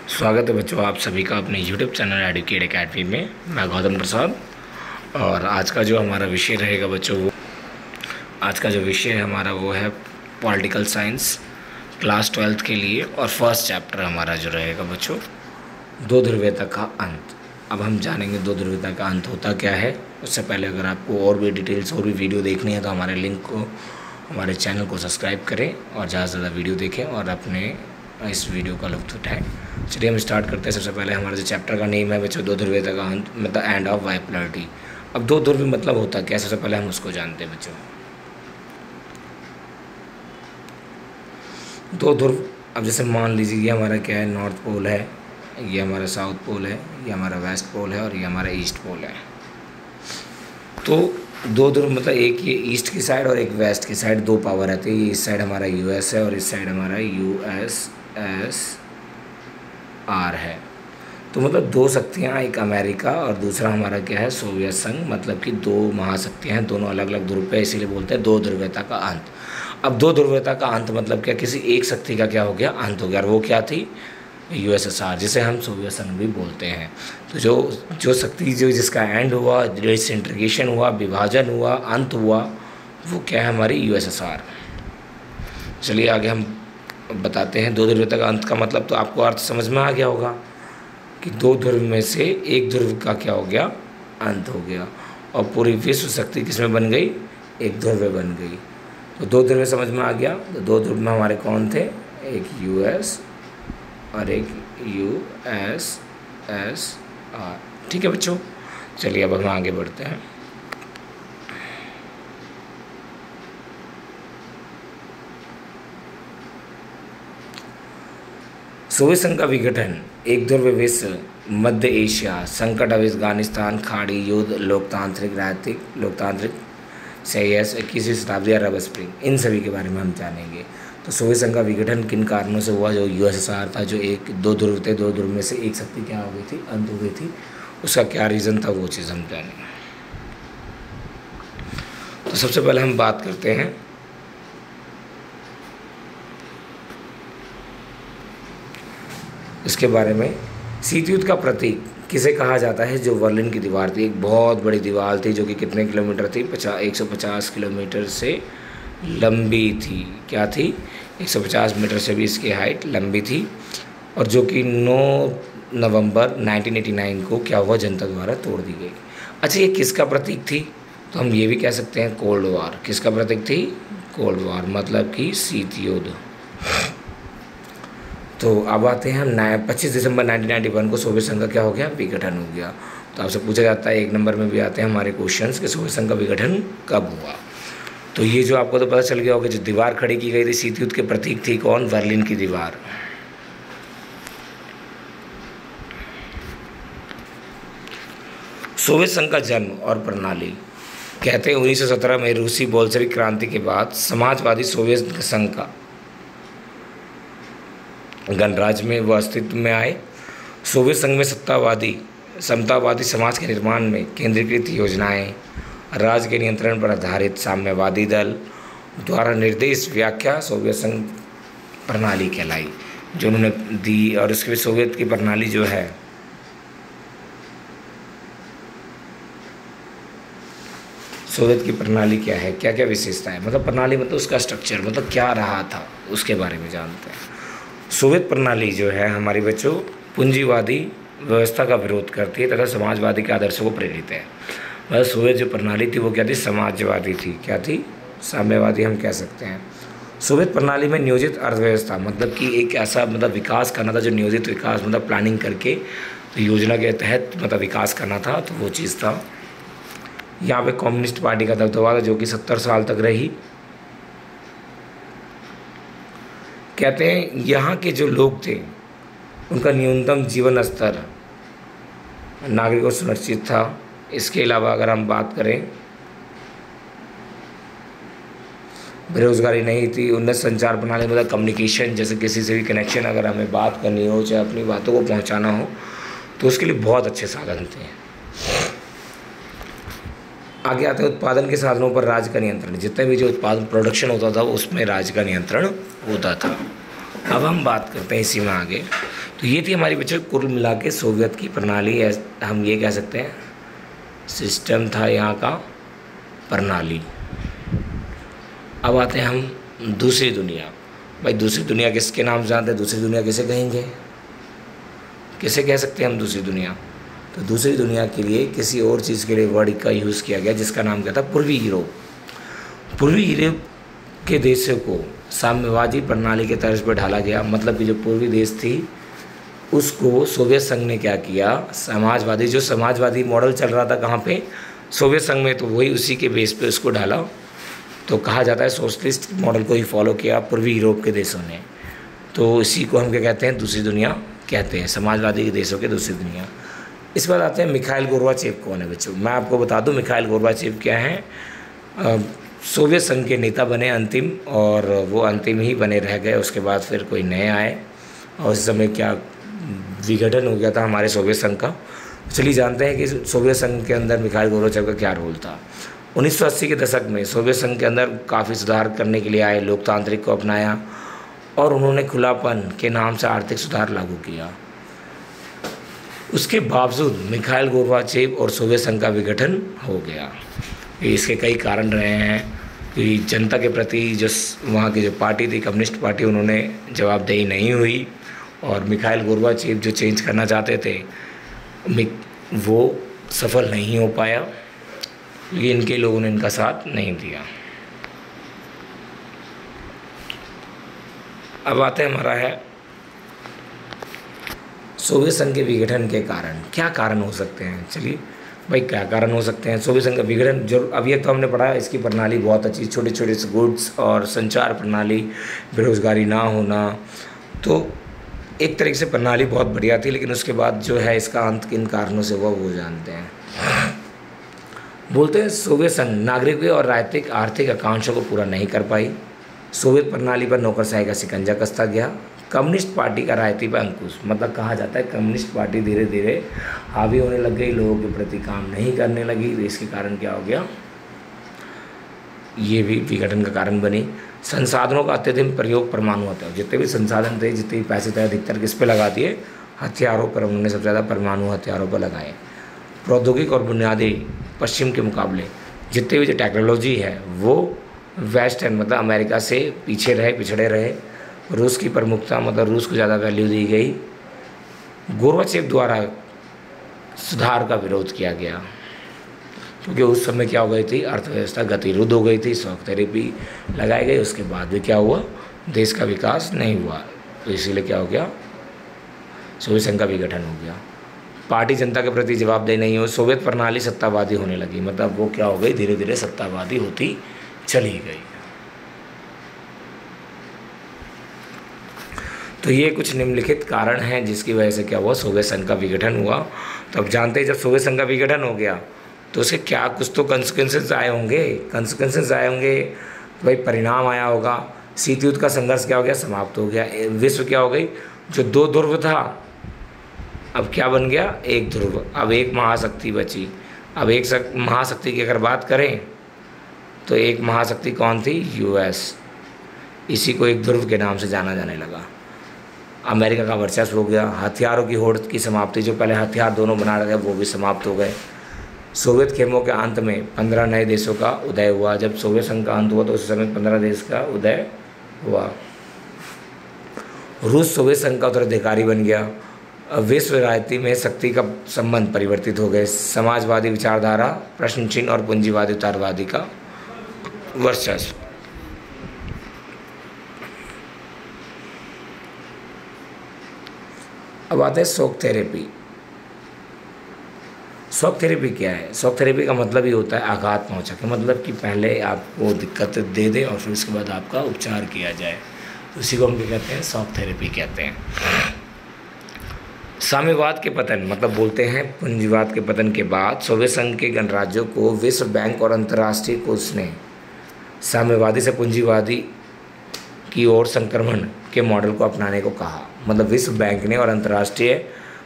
स्वागत है बच्चों आप सभी का अपने YouTube चैनल एडुकेट एकेडमी में। मैं गौतम प्रसाद और आज का जो हमारा विषय रहेगा बच्चों आज का जो विषय है हमारा वो है पॉलिटिकल साइंस क्लास 12th के लिए। और फर्स्ट चैप्टर हमारा जो रहेगा बच्चों दो ध्रुवीयता का अंत। अब हम जानेंगे दो ध्रुवीयता का अंत होता क्या है। उससे पहले अगर आपको और भी डिटेल्स और भी वीडियो देखनी है तो हमारे लिंक को हमारे चैनल को सब्सक्राइब करें और ज़्यादा से ज़्यादा वीडियो देखें और अपने इस वीडियो का लुत्फ़ उठाएं। चलिए हम स्टार्ट करते हैं। सबसे पहले हमारा जो चैप्टर का नेम है बच्चों दो ध्रुवीयता का अंत मतलब एंड ऑफ बाइपोलैरिटी। अब दो ध्रुव मतलब होता क्या है सबसे पहले हम उसको जानते हैं बच्चों। दो ध्रुव अब जैसे मान लीजिए ये हमारा क्या है नॉर्थ पोल है, ये हमारा साउथ पोल है, ये हमारा वेस्ट पोल है और ये हमारा ईस्ट पोल है। तो दो ध्रुव मतलब एक ये ईस्ट की साइड और एक वेस्ट की साइड दो पावर रहती है। ये इस साइड हमारा यूएस है और इस साइड हमारा यूएसएसआर है। तो मतलब दो शक्तियाँ, एक अमेरिका और दूसरा हमारा क्या है सोवियत संघ, मतलब कि दो महाशक्तियाँ हैं, दोनों अलग अलग ध्रुव पे, इसीलिए बोलते हैं दो ध्रुवीयता का अंत। अब दो ध्रुवीयता का अंत मतलब क्या, किसी एक शक्ति का क्या हो गया अंत हो गया और वो क्या थी यूएसएसआर, जिसे हम सोवियत संघ भी बोलते हैं। तो जो शक्ति जिसका एंड हुआ, डिसइंटीग्रेशन हुआ, विभाजन हुआ, अंत हुआ, वो क्या है हमारी यूएसएसआर। चलिए आगे हम बताते हैं दो ध्रुवीयता का अंत का मतलब। तो आपको अर्थ समझ में आ गया होगा कि दो ध्रुव में से एक ध्रुव का क्या हो गया अंत हो गया और पूरी विश्व शक्ति किसमें बन गई, एक ध्रुव में बन गई। तो दो ध्रुव समझ में आ गया। तो दो ध्रुव में हमारे कौन थे, एक यूएस और एक यूएसएसआर। ठीक है बच्चों, चलिए अब हम आगे बढ़ते हैं। सोवियत संघ का विघटन, एक ध्रुव विश्व, मध्य एशिया, संकट अफगानिस्तान, खाड़ी युद्ध, लोकतांत्रिक राजनीतिक, लोकतांत्रिक संघर्ष, 21वीं शताब्दी, अरब स्प्रिंग, इन सभी के बारे में हम जानेंगे। तो सोवियत संघ का विघटन किन कारणों से हुआ, जो यूएसएसआर था, जो एक दो ध्रुव थे, दो ध्रुव में से एक शक्ति क्या हो गई थी अंत हो गई थी, उसका क्या रीज़न था वो चीज़ हम जानेंगे। तो सबसे पहले हम बात करते हैं इसके बारे में। शीत युद्ध का प्रतीक किसे कहा जाता है, जो बर्लिन की दीवार थी, एक बहुत बड़ी दीवार थी जो कि कितने किलोमीटर थी, 150 किलोमीटर से लंबी थी। क्या थी, 150 मीटर से भी इसकी हाइट लंबी थी और जो कि 9 नवंबर 1989 को क्या हुआ जनता द्वारा तोड़ दी गई। अच्छा ये किसका प्रतीक थी, तो हम ये भी कह सकते हैं कोल्ड वार। किसका प्रतीक थी, कोल्ड वार मतलब कि शीत युद्ध। तो अब आते हैं हम 25 दिसंबर 1991 को सोवियत संघ का क्या हो गया विघटन हो गया। तो आपसे पूछा जाता है 1 नंबर में भी आते हैं हमारे क्वेश्चंस कि सोवियत संघ का विघटन कब हुआ। तो ये जो आपको तो पता चल गया होगा, जो दीवार खड़ी की गई थी शीत युद्ध के प्रतीक थी कौन, बर्लिन की दीवार। सोवियत संघ का जन्म और प्रणाली, कहते हैं 1917 में रूसी बोल्शेविक क्रांति के बाद समाजवादी सोवियत संघ का गणराज्य में वह अस्तित्व में आए। सोवियत संघ में समतावादी समाज के निर्माण में केंद्रीकृत योजनाएं, राज्य के नियंत्रण पर आधारित साम्यवादी दल द्वारा निर्देश व्याख्या सोवियत संघ प्रणाली कहलाई जो उन्होंने दी। और उसके सोवियत की प्रणाली जो है सोवियत की प्रणाली क्या है, क्या क्या विशेषता है, मतलब प्रणाली मतलब उसका स्ट्रक्चर मतलब क्या रहा था उसके बारे में जानते हैं। सोवियत प्रणाली जो है हमारे बच्चों पूंजीवादी व्यवस्था का विरोध करती है तथा समाजवादी के आदर्शों को प्रेरित है। मतलब सोवियत जो प्रणाली थी वो क्या थी, समाजवादी थी, क्या थी, साम्यवादी हम कह सकते हैं। सोवियत प्रणाली में नियोजित अर्थव्यवस्था मतलब कि एक ऐसा मतलब विकास करना था जो नियोजित विकास मतलब प्लानिंग करके योजना के तहत मतलब विकास करना था, तो वो चीज़ था। यहाँ पे कम्युनिस्ट पार्टी का दबदबा था जो कि 70 साल तक रही। कहते हैं यहाँ के जो लोग थे उनका न्यूनतम जीवन स्तर नागरिकों को सुनिश्चित था। इसके अलावा अगर हम बात करें बेरोजगारी नहीं थी। उन्नत संचार प्रणाली मतलब कम्युनिकेशन, जैसे किसी से भी कनेक्शन अगर हमें बात करनी हो चाहे अपनी बातों को पहुंचाना हो तो उसके लिए बहुत अच्छे साधन थे। आगे आते हैं उत्पादन के साधनों पर राज्य का नियंत्रण। जितने भी जो उत्पादन प्रोडक्शन होता था उसमें राज्य का नियंत्रण होता था। अब हम बात करते हैं इसी में आगे तो ये थी हमारी बच्चों कुल मिला के सोवियत की प्रणाली, हम ये कह सकते हैं सिस्टम था यहाँ का, प्रणाली। अब आते हैं हम दूसरी दुनिया। भाई दूसरी दुनिया किसके नाम से जानते हैं? दूसरी दुनिया किसे कहेंगे, किसे कह सकते हैं हम दूसरी दुनिया? तो दूसरी दुनिया के लिए किसी और चीज़ के लिए वर्ड का यूज़ किया गया जिसका नाम क्या था? पूर्वी यूरोप। पूर्वी यूरोप के देशों को साम्यवादी प्रणाली के तर्ज पर ढाला गया। मतलब कि जो पूर्वी देश थी उसको सोवियत संघ ने क्या किया, समाजवादी, जो समाजवादी मॉडल चल रहा था कहाँ पे? सोवियत संघ में, तो वही उसी के बेस पे उसको ढाला। तो कहा जाता है सोशलिस्ट मॉडल को ही फॉलो किया पूर्वी यूरोप के देशों ने। तो इसी को हम क्या कहते हैं? दूसरी दुनिया कहते हैं, समाजवादी के देशों के दूसरी दुनिया। इस बार आते हैं मिखाइल गोर्बाचेव कौन है बच्चों? मैं आपको बता दूं मिखाइल गोर्बाचेव क्या है। सोवियत संघ के नेता बने अंतिम, और वो अंतिम ही बने रह गए। उसके बाद फिर कोई नए आए और उस समय क्या विघटन हो गया था हमारे सोवियत संघ का। चलिए जानते हैं कि सोवियत संघ के अंदर मिखाइल गोर्बाचेव का क्या रोल था। 1980 के दशक में सोवियत संघ के अंदर काफ़ी सुधार करने के लिए आए, लोकतांत्रिक को अपनाया और उन्होंने खुलापन के नाम से आर्थिक सुधार लागू किया। उसके बावजूद मिखाइल गोर्बाचेव और सोवियत संघ का विघटन हो गया। इसके कई कारण रहे हैं कि जनता के प्रति जो वहाँ की जो पार्टी थी, कम्युनिस्ट पार्टी, उन्होंने जवाबदेही नहीं हुई, और मिखाइल गोर्बाचेव जो चेंज करना चाहते थे वो सफल नहीं हो पाया। ये इनके लोगों ने इनका साथ नहीं दिया। अब आते हैं हमारा है सोवियत संघ के विघटन के कारण। क्या कारण हो सकते हैं? चलिए भाई क्या कारण हो सकते हैं सोवियत संघ का विघटन? जो अभी एक तो हमने पढ़ा, इसकी प्रणाली बहुत अच्छी, छोटे छोटे से गुड्स और संचार प्रणाली, बेरोजगारी ना होना, तो एक तरीके से प्रणाली बहुत बढ़िया थी। लेकिन उसके बाद जो है इसका अंत किन कारणों से हुआ वो जानते हैं। बोलते हैं सोवियत संघ नागरिकों और राजनीतिक आर्थिक आकांक्षों को पूरा नहीं कर पाई। सोवियत प्रणाली पर नौकरशाही का शिकंजा कसता गया। कम्युनिस्ट पार्टी का राजनीति पर अंकुश, मतलब कहा जाता है कम्युनिस्ट पार्टी धीरे धीरे हावी होने लग गई, लोगों के प्रति काम नहीं करने लगी। तो इसके कारण क्या हो गया? ये भी विघटन का कारण बनी। संसाधनों का अत्यधिक प्रयोग परमाणु हथियार, जितने भी संसाधन थे, जितने भी पैसे थे, अधिकतर किस पे लगा दिए? हथियारों पर। उन्होंने सबसे ज़्यादा परमाणु हथियारों पर लगाए। प्रौद्योगिक और बुनियादी पश्चिम के मुकाबले जितने भी जो टेक्नोलॉजी है वो वेस्टर्न मतलब अमेरिका से पिछड़े रहे। रूस की प्रमुखता, मतलब रूस को ज़्यादा वैल्यू दी गई। गोर्बाचेव द्वारा सुधार का विरोध किया गया क्योंकि उस समय क्या हो गई थी? अर्थव्यवस्था गतिरोध हो गई थी, शॉक थेरेपी लगाई गई। उसके बाद भी क्या हुआ? देश का विकास नहीं हुआ। तो इसीलिए क्या हो गया? सोवियत संघ का विघटन हो गया। पार्टी जनता के प्रति जवाबदेही नहीं हो, सोवियत प्रणाली सत्तावादी होने लगी। मतलब वो क्या हो गई? धीरे धीरे सत्तावादी होती चली गई। तो ये कुछ निम्नलिखित कारण हैं जिसकी वजह से क्या हुआ? सोवियत संघ का विघटन हुआ। तो अब जानते हैं जब सोवियत संघ का विघटन हो गया तो उसके क्या कुछ तो कंसिक्वेंसेस आए होंगे। भाई परिणाम आया होगा। शीत युद्ध का संघर्ष क्या हो गया? समाप्त हो गया। विश्व क्या हो गई? जो दो ध्रुव था अब क्या बन गया? एक ध्रुव। अब एक महाशक्ति बची। अब एक महाशक्ति की अगर बात करें तो एक महाशक्ति कौन थी? यूएस। इसी को एक ध्रुव के नाम से जाना जाने लगा। अमेरिका का वर्चस्व हो गया। हथियारों की होड़ की समाप्ति, जो पहले हथियार दोनों बना रहे थे वो भी समाप्त हो गए। सोवियत खेमों के अंत में 15 नए देशों का उदय हुआ। जब सोवियत संघ का अंत हुआ तो उस समय 15 देश का उदय हुआ। रूस सोवियत संघ का उत्तराधिकारी बन गया। विश्व राजनीति में शक्ति का संबंध परिवर्तित हो गए। समाजवादी विचारधारा, प्रश्न चिन्ह और पूंजीवादी उदारवादी का वर्चस्व। अब आते हैं शॉक थेरेपी। शॉक थेरेपी क्या है? शॉक थेरेपी का मतलब ये होता है आघात पहुंचा के, मतलब कि पहले आपको दिक्कत दे दे और फिर उसके बाद आपका उपचार किया जाए। उसी को हम क्या कहते हैं? शॉक थेरेपी कहते हैं। साम्यवाद के पतन, मतलब बोलते हैं पूंजीवाद के पतन के बाद सोवियत संघ के गणराज्यों को विश्व बैंक और अंतर्राष्ट्रीय कोष ने साम्यवादी से पूंजीवादी की ओर संक्रमण के मॉडल को अपनाने को कहा। मतलब विश्व बैंक ने और अंतर्राष्ट्रीय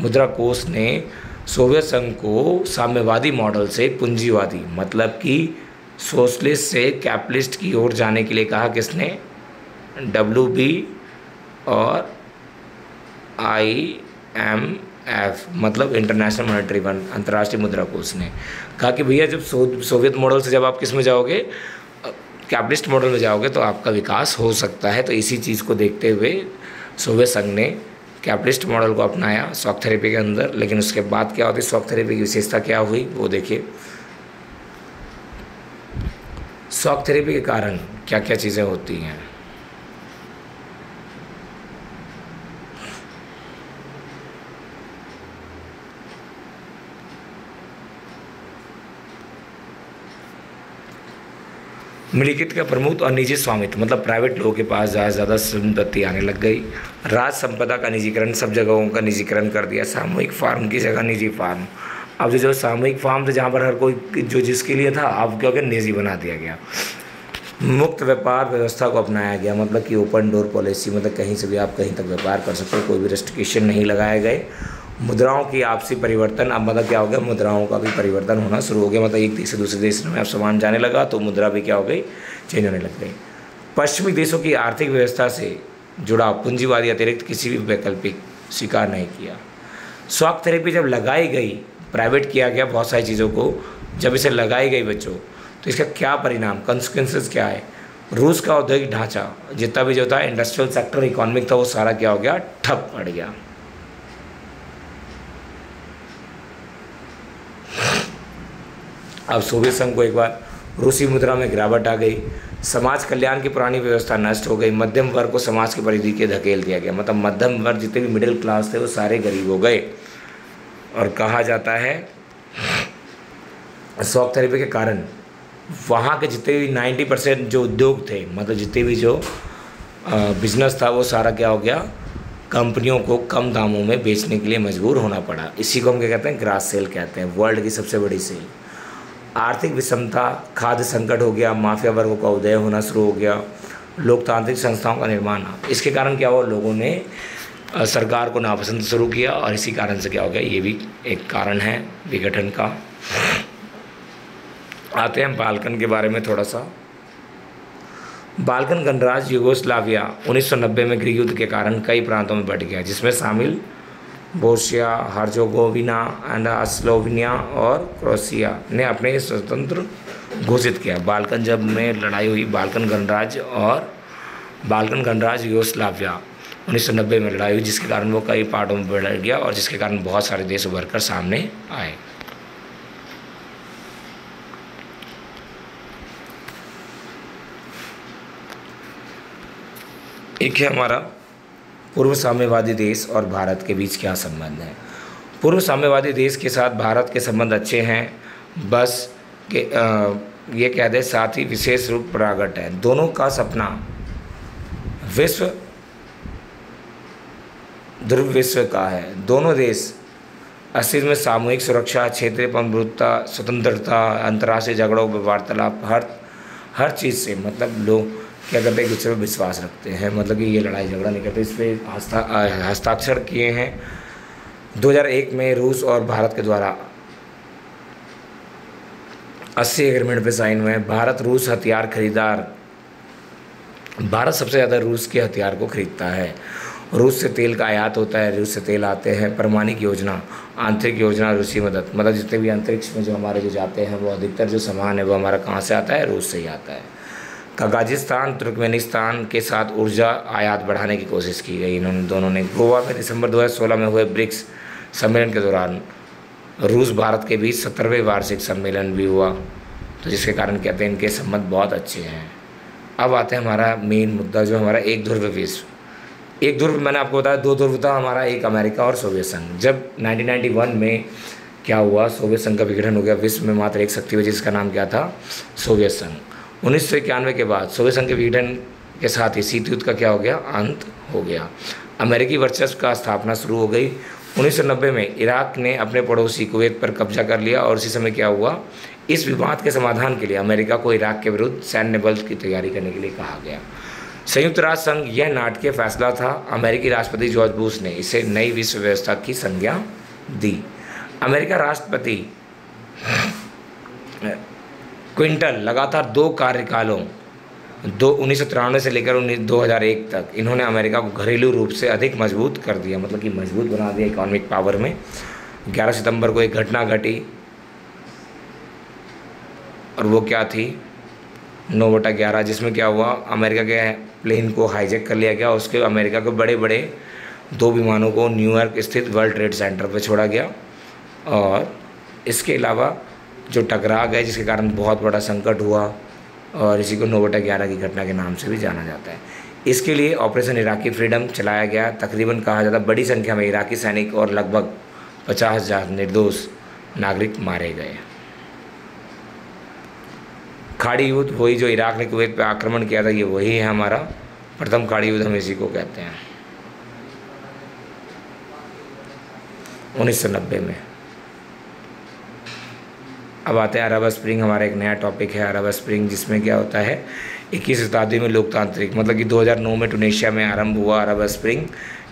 मुद्रा कोष ने सोवियत संघ को साम्यवादी मॉडल से पूंजीवादी, मतलब कि सोशलिस्ट से कैपिटलिस्ट की ओर जाने के लिए कहा। किसने? WB और IMF मतलब इंटरनेशनल मॉनेटरी फंड, अंतर्राष्ट्रीय मुद्रा कोष ने कहा कि भैया जब सोवियत मॉडल से जब आप किस में जाओगे, कैपिटलिस्ट मॉडल में जाओगे तो आपका विकास हो सकता है। तो इसी चीज़ को देखते हुए सोवियत संघ ने कैपिटलिस्ट मॉडल को अपनाया शॉक थेरेपी के अंदर। लेकिन उसके बाद क्या होती है, शॉक थेरेपी की विशेषता क्या हुई वो देखिए। शॉक थेरेपी के कारण क्या क्या चीज़ें होती हैं। मिल्कियत का प्रमुख और निजी स्वामित्व मतलब प्राइवेट लोगों के पास ज़्यादा संपत्ति आने लग गई। राज संपदा का निजीकरण, सब जगहों का निजीकरण कर दिया। सामूहिक फार्म की जगह निजी फार्म। अब जो सामूहिक फार्म थे जहाँ पर हर कोई जो जिसके लिए था, अब क्या हो गया, निजी बना दिया गया। मुक्त व्यापार व्यवस्था को अपनाया गया मतलब कि ओपन डोर पॉलिसी, मतलब कहीं से भी आप कहीं तक व्यापार कर सकते हो, कोई भी रेस्ट्रिक्शन नहीं लगाए गए। मुद्राओं की आपसी परिवर्तन, अब मतलब क्या हो गया, मुद्राओं का भी परिवर्तन होना शुरू हो गया। मतलब एक देश से दूसरे देश में अब सामान जाने लगा तो मुद्रा भी क्या हो गई, चेंज होने लग गई। पश्चिमी देशों की आर्थिक व्यवस्था से जुड़ा पूंजीवादी अतिरिक्त किसी भी वैकल्पिक स्वीकार नहीं किया। शॉक थेरेपी जब लगाई गई, प्राइवेट किया गया बहुत सारी चीज़ों को, जब इसे लगाई गई बच्चों, तो इसका क्या परिणाम, कंसिक्वेंसेस क्या है। रूस का औद्योगिक ढांचा जितना भी जो था, इंडस्ट्रियल सेक्टर इकोनॉमिक था, वो सारा क्या हो गया, ठप पड़ गया। अब सोवियत संघ को एक बार रूसी मुद्रा में गिरावट आ गई। समाज कल्याण की पुरानी व्यवस्था नष्ट हो गई। मध्यम वर्ग को समाज की परिधि के धकेल दिया गया, मतलब मध्यम वर्ग जितने भी मिडिल क्लास थे वो सारे गरीब हो गए। और कहा जाता है शॉक थेरेपी के कारण वहाँ के जितने भी 90% जो उद्योग थे, मतलब जितने भी जो बिजनेस था, वो सारा क्या हो गया, कंपनियों को कम दामों में बेचने के लिए मजबूर होना पड़ा। इसी को हम क्या कहते हैं, ग्रास सेल कहते हैं, वर्ल्ड की सबसे बड़ी सेल। आर्थिक विषमता, खाद्य संकट हो गया, माफिया वर्गों का उदय होना शुरू हो गया, लोकतांत्रिक संस्थाओं का निर्माण। इसके कारण क्या हुआ, लोगों ने सरकार को नापसंद शुरू किया और इसी कारण से क्या हो गया, ये भी एक कारण है विघटन का। आते हैं बाल्कन के बारे में थोड़ा सा। बाल्कन गणराज्य यूगोस्लाविया 1990 में गृह युद्ध के कारण कई प्रांतों में बंट गया, जिसमें शामिल बोस्निया हर्जेगोविना एंड स्लोवेनिया और क्रोएशिया ने अपने स्वतंत्र घोषित किया। बाल्कन जब में लड़ाई हुई, बाल्कन गणराज्य यूगोस्लाविया 1990 में लड़ाई हुई, जिसके कारण वो कई पार्टों में बढ़ गया और जिसके कारण बहुत सारे देश उभर कर सामने आए। एक है हमारा पूर्व साम्यवादी देश और भारत के बीच क्या संबंध है। पूर्व साम्यवादी देश के साथ भारत के संबंध अच्छे हैं, बस के ये कह दे, साथ ही विशेष रूप प्रगट है। दोनों का सपना विश्व ध्रुव विश्व का है। दोनों देश अस्तित्व में सामूहिक सुरक्षा, क्षेत्रीय प्रभुत्वता, स्वतंत्रता, अंतर्राष्ट्रीय झगड़ों, वार्तालाप, हर चीज़ से मतलब लोग क्या करते हैं, एक दूसरे पर विश्वास रखते हैं, मतलब कि ये लड़ाई झगड़ा नहीं करते। इस पर हस्ताक्षर किए हैं 2001 में रूस और भारत के द्वारा 80 एग्रीमेंट पे साइन हुए हैं। भारत रूस हथियार खरीदार, भारत सबसे ज़्यादा रूस के हथियार को खरीदता है। रूस से तेल का आयात होता है, रूस से तेल आते हैं। परमाणु योजना, आंतरिक योजना, रूसी मदद, मतलब जितने भी अंतरिक्ष में जो हमारे जो जाते हैं वो अधिकतर जो सामान है वो हमारा कहाँ से आता है, रूस से ही आता है। कजाकिस्तान तुर्कमेनिस्तान के साथ ऊर्जा आयात बढ़ाने की कोशिश की गई इन्होंने दोनों ने। गोवा में दिसंबर 2016 में हुए ब्रिक्स सम्मेलन के दौरान रूस भारत के बीच 17वें वार्षिक सम्मेलन भी हुआ, तो जिसके कारण कहते हैं इनके संबंध बहुत अच्छे हैं। अब आते हैं हमारा मेन मुद्दा जो हमारा एक ध्रुव विश्व। एक ध्रुव मैंने आपको बताया, दो ध्रुव था हमारा, एक अमेरिका और सोवियत संघ। जब 1991 में क्या हुआ, सोवियत संघ का विघटन हो गया, विश्व में मात्र एक शक्ति हुई जिसका नाम क्या था, सोवियत संघ। 1991 के बाद सोवियत संघ के विघटन के साथ ही शीत युद्ध का क्या हो गया, अंत हो गया। अमेरिकी वर्चस्व का स्थापना शुरू हो गई। 1990 में इराक ने अपने पड़ोसी कुवैत पर कब्जा कर लिया और उसी समय क्या हुआ, इस विवाद के समाधान के लिए अमेरिका को इराक के विरुद्ध सैन्य बल की तैयारी करने के लिए कहा गया। संयुक्त राष्ट्र संघ यह नाटकीय फैसला था। अमेरिकी राष्ट्रपति जॉर्ज बुश ने इसे नई विश्व व्यवस्था की संज्ञा दी। अमेरिका राष्ट्रपति क्विंटन लगातार 2 कार्यकालों 1993 से लेकर 2001 तक इन्होंने अमेरिका को घरेलू रूप से अधिक मजबूत कर दिया, मतलब कि मजबूत बना दिया इकोनॉमिक पावर में। 11 सितंबर को एक घटना घटी और वो क्या थी, 9/11, जिसमें क्या हुआ, अमेरिका के प्लेन को हाईजैक कर लिया गया। उसके अमेरिका के बड़े बड़े 2 विमानों को न्यूयॉर्क स्थित वर्ल्ड ट्रेड सेंटर पर छोड़ा गया और इसके अलावा जो टकरा गए, जिसके कारण बहुत बड़ा संकट हुआ और इसी को 9/11 की घटना के नाम से भी जाना जाता है। इसके लिए ऑपरेशन इराकी फ्रीडम चलाया गया। तकरीबन कहा जाता है बड़ी संख्या में इराकी सैनिक और लगभग 50,000 निर्दोष नागरिक मारे गए। खाड़ी युद्ध, वही जो इराक ने कुवैत पर आक्रमण किया था, ये वही है हमारा प्रथम खाड़ी युद्ध, हम इसी को कहते हैं, 1990 में। अब आते हैं अरब स्प्रिंग, हमारा एक नया टॉपिक है अरब स्प्रिंग, जिसमें क्या होता है 21वीं शताब्दी में लोकतांत्रिक, मतलब कि 2009 में टूनीशिया में आरंभ हुआ अरब स्प्रिंग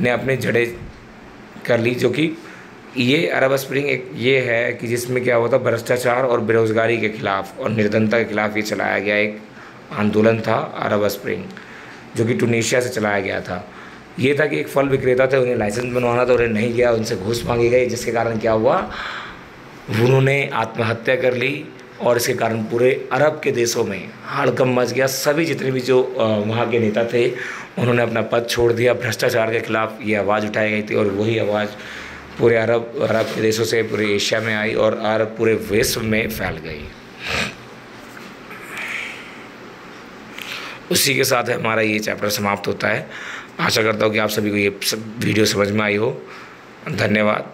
ने अपनी जड़ें कर ली। जो कि ये अरब स्प्रिंग एक ये है कि जिसमें क्या होता, भ्रष्टाचार और बेरोज़गारी के खिलाफ और निर्धनता के खिलाफ ये चलाया गया एक आंदोलन था अरब स्प्रिंग, जो कि टूनीशिया से चलाया गया था। ये था कि एक फल विक्रेता थे, उन्हें लाइसेंस बनवाना था, उन्हें नहीं गया, उनसे घूस मांगी गई, जिसके कारण क्या हुआ, उन्होंने आत्महत्या कर ली और इसके कारण पूरे अरब के देशों में हड़कंप मच गया। सभी जितने भी जो वहाँ के नेता थे उन्होंने अपना पद छोड़ दिया। भ्रष्टाचार के खिलाफ ये आवाज़ उठाई गई थी और वही आवाज़ पूरे अरब के देशों से पूरे एशिया में आई और अरब पूरे विश्व में फैल गई। उसी के साथ हमारा ये चैप्टर समाप्त होता है। आशा करता हूँ कि आप सभी को ये वीडियो समझ में आई हो। धन्यवाद।